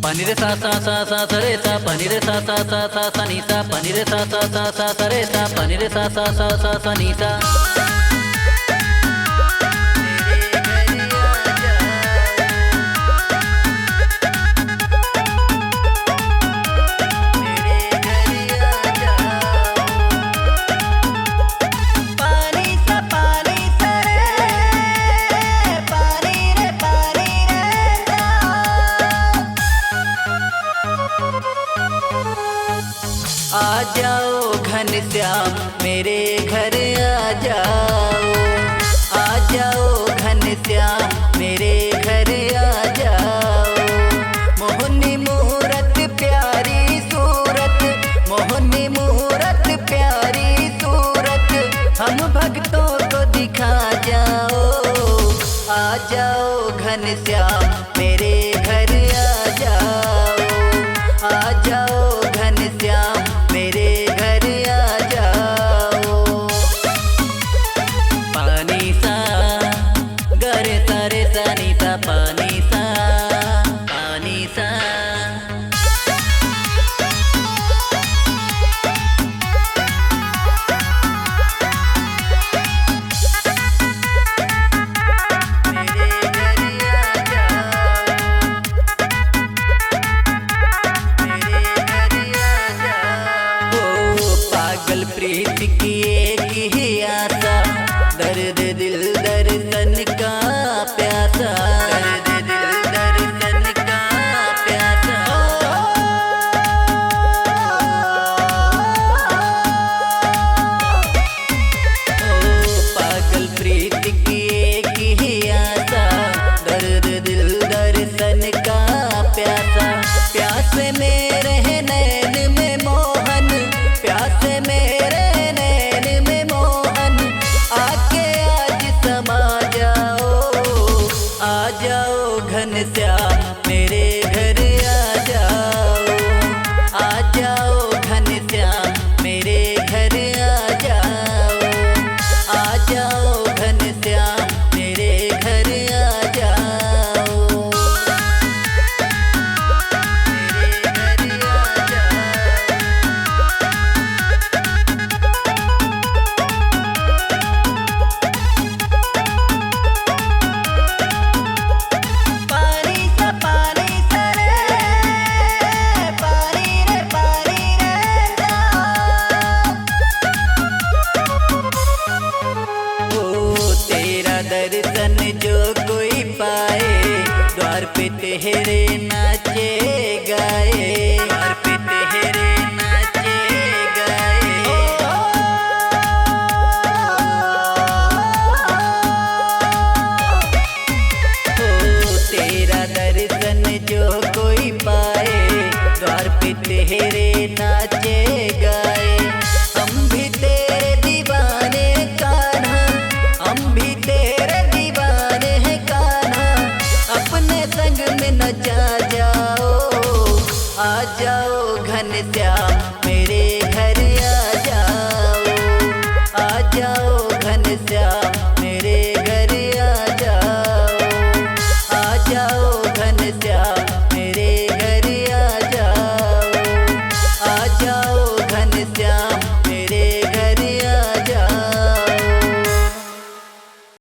pani re sa sa sa sa sa re sa pani re sa sa sa sa sa ni sa pani re sa sa sa sa sa re sa pani re sa sa sa sa sa ni sa आ जाओ घनश्याम मेरे घर आ जाओ, आ जाओ घनश्याम मेरे घर आ जाओ। मोहनी मूरत प्यारी सूरत, मोहनी मूरत प्यारी सूरत, हम भक्तों को दिखा जाओ। आ जाओ घनश्याम मेरे घर आ जाओ, आ जाओ घनश्याम मेरे घर आ जाओ। पानी सा गरे सारे सानी सा पानी सा पानी सा प्रीत की एक ही आशा, दर्द दिल दर्शन का प्यासा, दर्द दिल दर्शन का प्यासा। ओ पागल प्रीत की एक ही आशा, दर्द दिल दर्शन का प्यासा। प्यास में रहे नैन में मोहन, प्यास में घनश्याम मेरे घर आ जाओ, आ जाओ घनश्याम मेरे घर आ जाओ, आ जाओ घनश्याम मेरे घर आ जाओ, मेरे घर आ जाओ। दर्शन जो कोई पाए, द्वार पे तेरे नाचे गाए, द्वार पे तेरे नाचे गाए। ओ तेरा दर्शन जो कोई पाए, द्वार पे तेरे नाचे गाए।